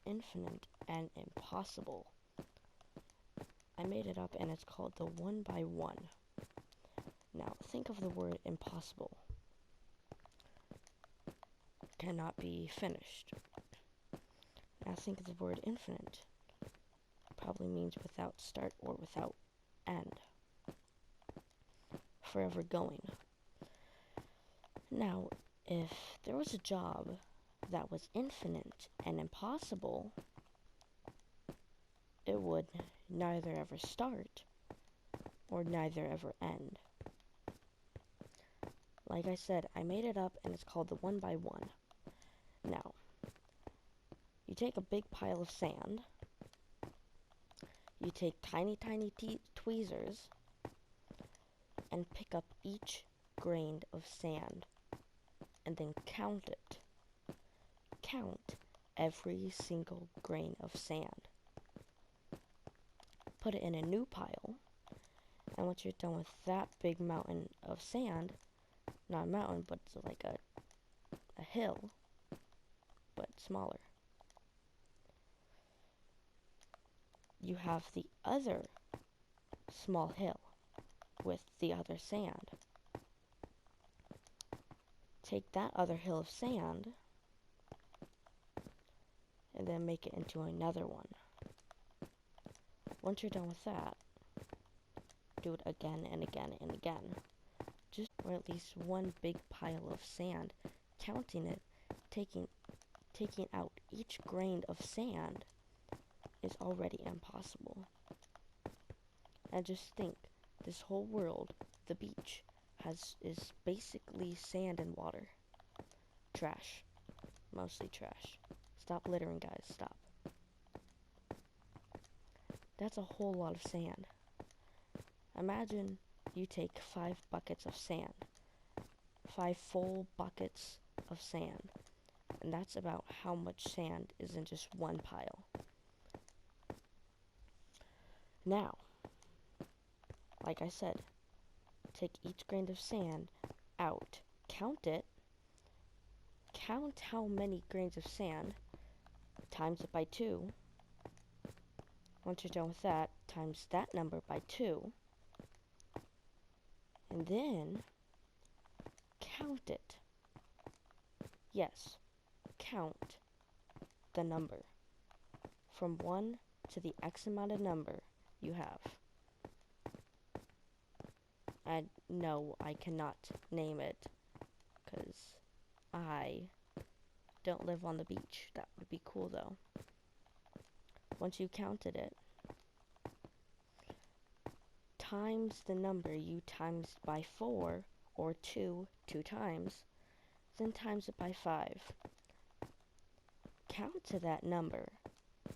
infinite and impossible. I made it up and it's called the 1 by 1. Now, think of the word impossible. Cannot be finished. Now think of the word infinite. Probably means without start or without end. Forever going. Now, if there was a job that was infinite and impossible, it would neither ever start or neither ever end. Like I said, I made it up and it's called the 1 by 1. Now, you take a big pile of sand, you take tiny tweezers, and pick up each grain of sand, and then count it. Count every single grain of sand. Put it in a new pile, and once you're done with that big mountain of sand, not a mountain, but it's like a hill, but smaller. You have the other small hill with the other sand. Take that other hill of sand and then make it into another one. Once you're done with that, do it again and again and again. Just or at least one big pile of sand, counting it, taking out each grain of sand is already impossible. And just think, this whole world, the beach, is basically sand and water. Trash. Mostly trash. Stop littering, guys, stop. That's a whole lot of sand. Imagine you take 5 buckets of sand. 5 full buckets of sand. And that's about how much sand is in just one pile. Now, like I said, take each grain of sand out, count it, count how many grains of sand, times it by 2. Once you're done with that, times that number by 2, and then count it. Yes, count the number from 1 to the X amount of number you have. And no, I cannot name it because I don't live on the beach. That would be cool though. Once you counted it, times the number you times by 4 or 2 times, then times it by 5. Count to that number.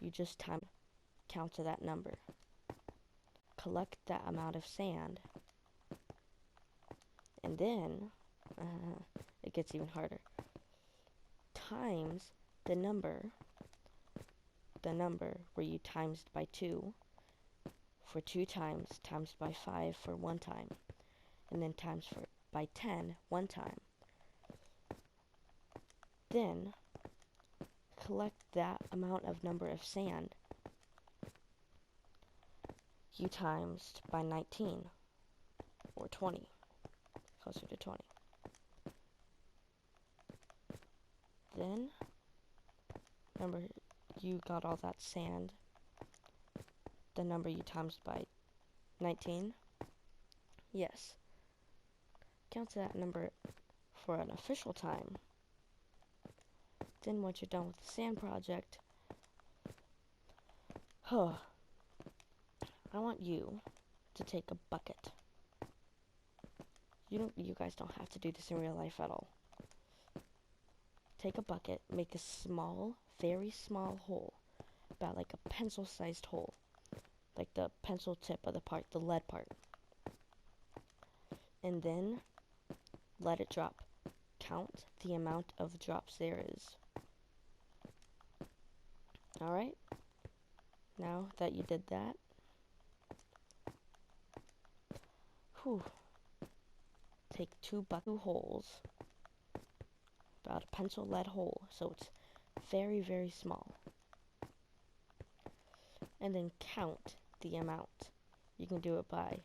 You just count to that number. Collect that amount of sand. And then, it gets even harder. Times the number where you times by 2 for 2 times, times by 5 for 1 time, and then times by 10 1 time. Then, collect that amount of number of sand you times by 19 or 20, closer to 20. Then, remember you got all that sand, the number you times by 19? Yes. Count that number for an official time. Then once you're done with the sand project, I want you to take a bucket. You guys don't have to do this in real life at all. Take a bucket, make a small, very small hole, about like a pencil-sized hole, like the pencil tip of the lead part. And then let it drop. Count the amount of drops there is. Alright? Now that you did that, take 2 holes, about a pencil lead hole, so it's very, very small. and then count the amount. You can do it by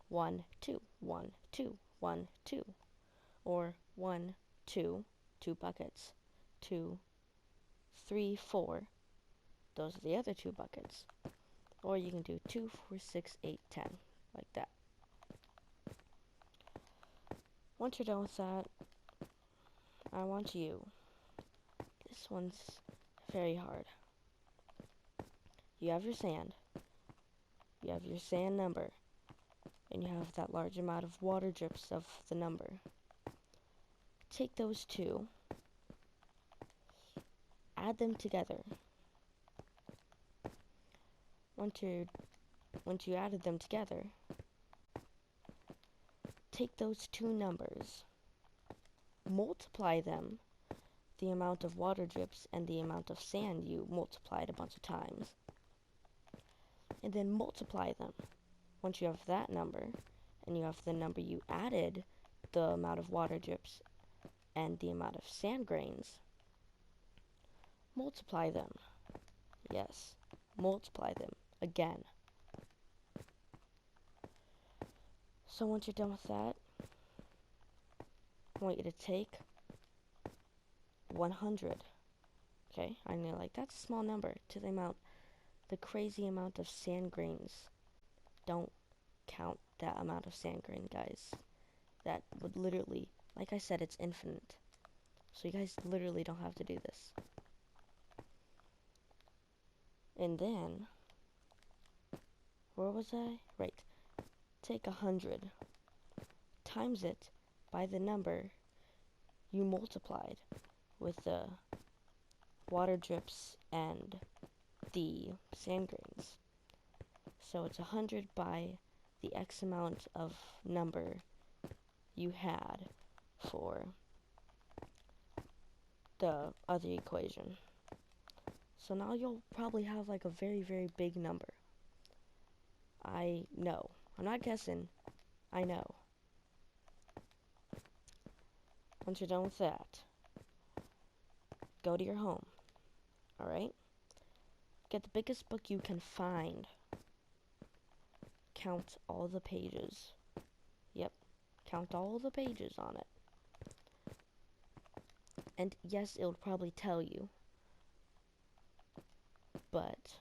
1, 2, 1, 2, 1, 2, or 1, 2, 2 buckets, 2, 3, 4. Those are the other 2 buckets. Or you can do 2, 4, 6, 8, 10, like that. Once you're done with that, I want you. This one's very hard. You have your sand. You have your sand number. And you have that large amount of water drips of the number. Take those two. Add them together. Once you added them together, take those two numbers, multiply them, the amount of water drips and the amount of sand you multiplied a bunch of times, and then multiply them. Once you have that number, and you have the number you added, the amount of water drips and the amount of sand grains, multiply them. Yes, multiply them again. So once you're done with that, I want you to take 100. Okay, I know, like, that's a small number to the crazy amount of sand grains. Don't count that amount of sand grain, guys. That would literally, like I said, it's infinite. So you guys literally don't have to do this. And then, where was I? Right. Take 100, times it by the number you multiplied with the water drips and the sand grains. So it's 100 by the X amount of number you had for the other equation. So now you'll probably have like a very, very big number. I know. I'm not guessing. I know. Once you're done with that, go to your home. Alright? Get the biggest book you can find. Count all the pages. Yep. Count all the pages on it. And yes, it would probably tell you. But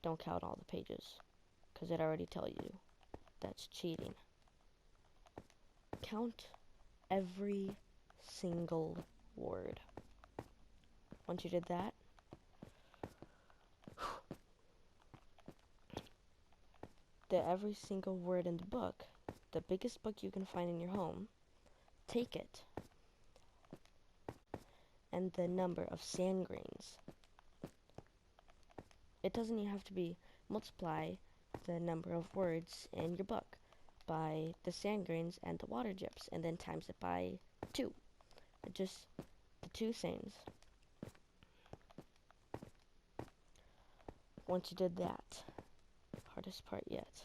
don't count all the pages, because it already tells you. That's cheating. Count every single word. Once you did that, every single word in the book, the biggest book you can find in your home, take it, and the number of sand grains. It doesn't even have to be multiply the number of words in your book by the sand grains and the water drips, and then times it by 2. Just the 2 things. Once you did that, hardest part yet,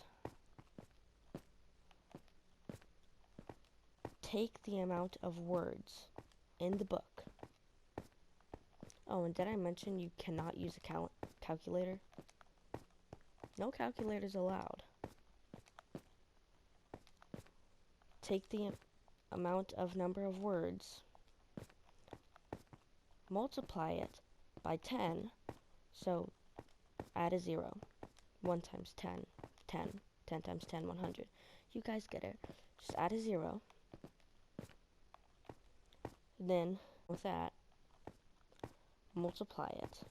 take the amount of words in the book. Oh, and did I mention you cannot use a calculator? No calculators allowed. Take the amount of number of words, multiply it by 10, so add a 0. 1 times 10, 10, 10 times 10, 100. You guys get it. Just add a 0. Then, with that, multiply it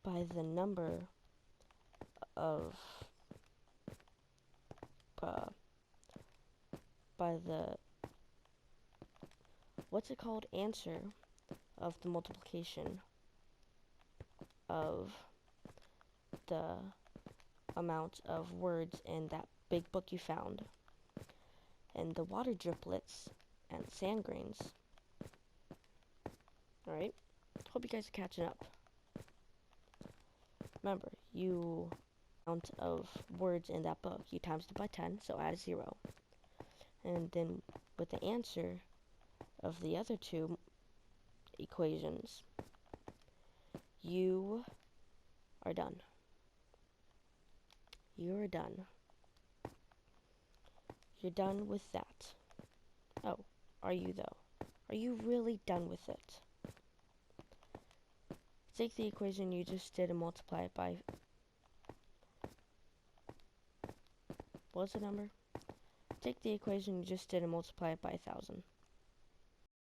by the number of, by the, what's it called, answer of the multiplication of the amount of words in that big book you found, and the water driplets and sand grains. Alright, hope you guys are catching up. Remember, you amount of words in that book, you times it by 10, so add a 0. And then with the answer of the other 2 equations, you are done. You're done. You're done with that. Oh, are you though? Are you really done with it? Take the equation you just did and multiply it by... What's the number? Take the equation you just did and multiply it by 1,000.